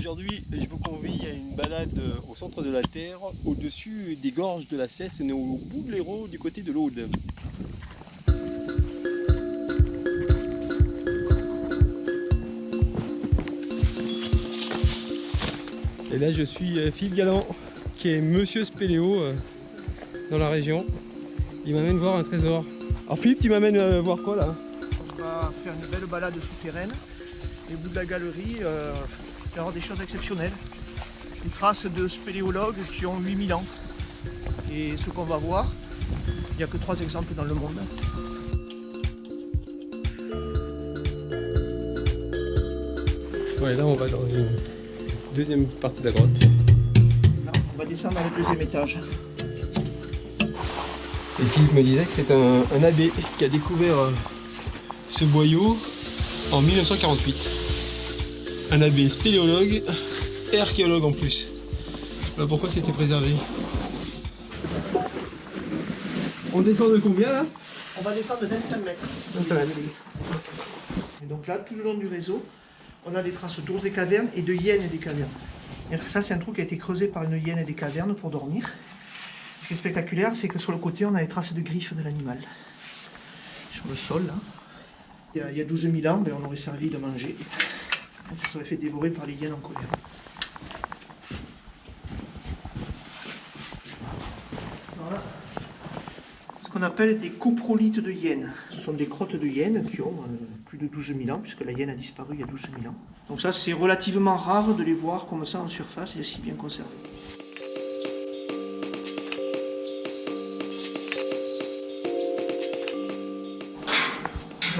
Aujourd'hui, je vous convie à une balade au centre de la Terre, au-dessus des gorges de la Cesse, on est au bout de l'Hérault, du côté de l'Aude. Et là, je suis Philippe Galland, qui est Monsieur Spéléo dans la région. Il m'amène voir un trésor. Alors Philippe, tu m'amènes voir quoi là? On va faire une belle balade souterraine. Et au bout de la galerie, il va y avoir des choses exceptionnelles. Des traces de spéléologues qui ont 8000 ans. Et ce qu'on va voir, il n'y a que 3 exemples dans le monde. Ouais, là on va dans une deuxième partie de la grotte. Là, on va descendre dans le deuxième étage. Et Philippe me disait que c'est un abbé qui a découvert ce boyau en 1948. Un abbé spéléologue et archéologue en plus. Alors pourquoi c'était préservé? On descend de combien là? On va descendre de 25 mètres. Et donc là, tout le long du réseau, on a des traces d'ours des cavernes et de hyènes des cavernes. Ça, c'est un trou qui a été creusé par une hyène des cavernes pour dormir. Ce qui est spectaculaire, c'est que sur le côté, on a les traces de griffes de l'animal. Sur le sol, là. Il y a 12 000 ans, on aurait servi de manger. On se serait fait dévorer par les hyènes en colère. Voilà. Ce qu'on appelle des coprolites de hyènes. Ce sont des crottes de hyènes qui ont plus de 12 000 ans, puisque la hyène a disparu il y a 12 000 ans. Donc ça, c'est relativement rare de les voir comme ça en surface et aussi bien conservés.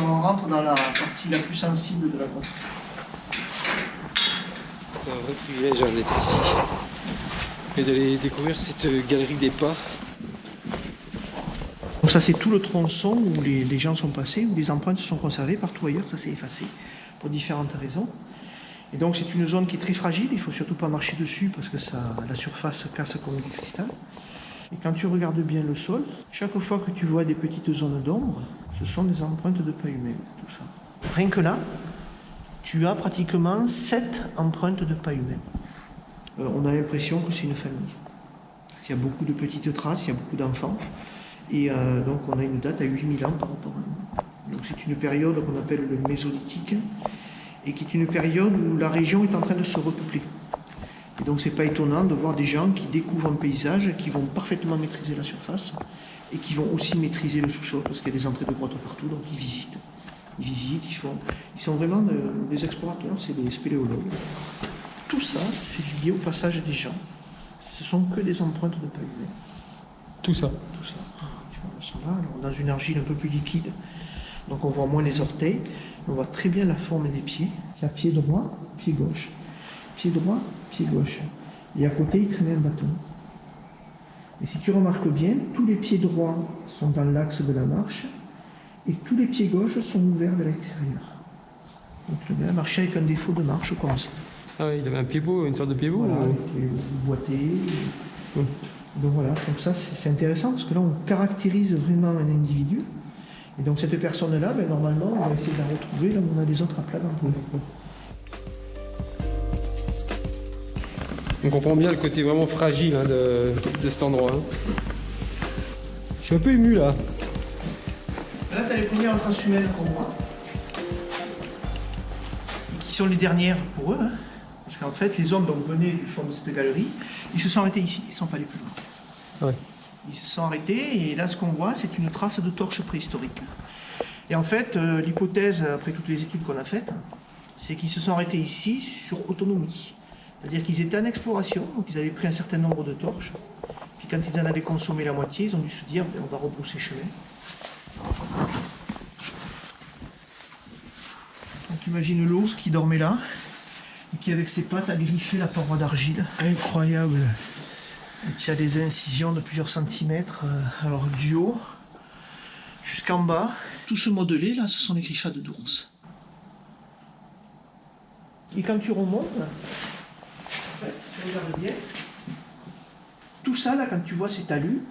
On rentre dans la partie la plus sensible de la grotte. C'est un vrai privilège d'être ici et d'aller découvrir cette galerie des pas. Donc ça, c'est tout le tronçon où les gens sont passés, où les empreintes se sont conservées. Partout ailleurs, ça s'est effacé pour différentes raisons. Et donc c'est une zone qui est très fragile, il ne faut surtout pas marcher dessus parce que la surface casse comme du cristal. Et quand tu regardes bien le sol, chaque fois que tu vois des petites zones d'ombre, ce sont des empreintes de pas humains, tout ça. Rien que là, tu as pratiquement 7 empreintes de pas humains. On a l'impression que c'est une famille. Parce qu'il y a beaucoup de petites traces, il y a beaucoup d'enfants. Et donc on a une date à 8000 ans par rapport à nous. Donc c'est une période qu'on appelle le Mésolithique, et qui est une période où la région est en train de se repeupler. Et donc c'est pas étonnant de voir des gens qui découvrent un paysage, qui vont parfaitement maîtriser la surface, et qui vont aussi maîtriser le sous-sol, parce qu'il y a des entrées de grottes partout, donc ils visitent. Ils sont vraiment des explorateurs, c'est des spéléologues. Tout ça, c'est lié au passage des gens. Ce sont que des empreintes de pas humains. Tout ça. Tout ça. Ils sont là, alors, dans une argile un peu plus liquide, donc on voit moins les orteils, on voit très bien la forme des pieds. Il y a pied droit, pied gauche. Pied droit, pied gauche. Et à côté, il traînait un bâton. Et si tu remarques bien, tous les pieds droits sont dans l'axe de la marche et tous les pieds gauches sont ouverts vers l'extérieur. Donc le gars marchait avec un défaut de marche comme ça. Ah oui, il avait un pied beau, une sorte de pied beau. Voilà, il était boité. Donc voilà, donc ça c'est intéressant parce que là on caractérise vraiment un individu. Et donc cette personne-là, normalement, on va essayer de la retrouver là où on a les autres à plat dans le dos. On comprend bien le côté vraiment fragile hein, de cet endroit. Hein. Je suis un peu ému là. Là, tu as les premières traces humaines qu'on voit, qui sont les dernières pour eux. Hein. Parce qu'en fait, les hommes donc, venaient du fond de cette galerie, ils se sont arrêtés ici, ils ne sont pas allés plus loin. Ouais. Ils se sont arrêtés et là, ce qu'on voit, c'est une trace de torche préhistorique. Et en fait, l'hypothèse, après toutes les études qu'on a faites, c'est qu'ils se sont arrêtés ici sur autonomie. C'est-à-dire qu'ils étaient en exploration, donc ils avaient pris un certain nombre de torches. Puis quand ils en avaient consommé la moitié, ils ont dû se dire on va rebrousser chemin. Donc imagine l'ours qui dormait là, et qui avec ses pattes a griffé la paroi d'argile. Incroyable. Et tu as des incisions de plusieurs centimètres, alors du haut jusqu'en bas. Tout ce modelé là, ce sont les griffades d'ours. Et quand tu remontes, tu regardes bien, tout ça là, quand tu vois ces talus,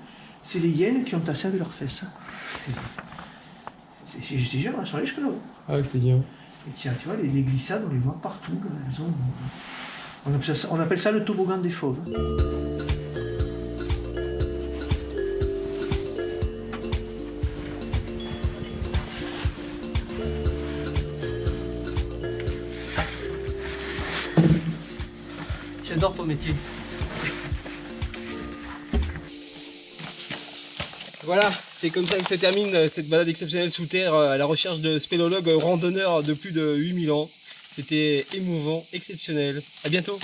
c'est les hyènes qui ont tassé avec leurs fesses. C'est génial, sur les cheveux. Ah oui, c'est bien. Et tiens, tu vois, les glissades, on les voit partout. Elles ont On appelle ça le toboggan des fauves. J'adore ton métier. Voilà, c'est comme ça que se termine cette balade exceptionnelle sous terre à la recherche de spéléologues randonneurs de plus de 8000 ans. C'était émouvant, exceptionnel. À bientôt.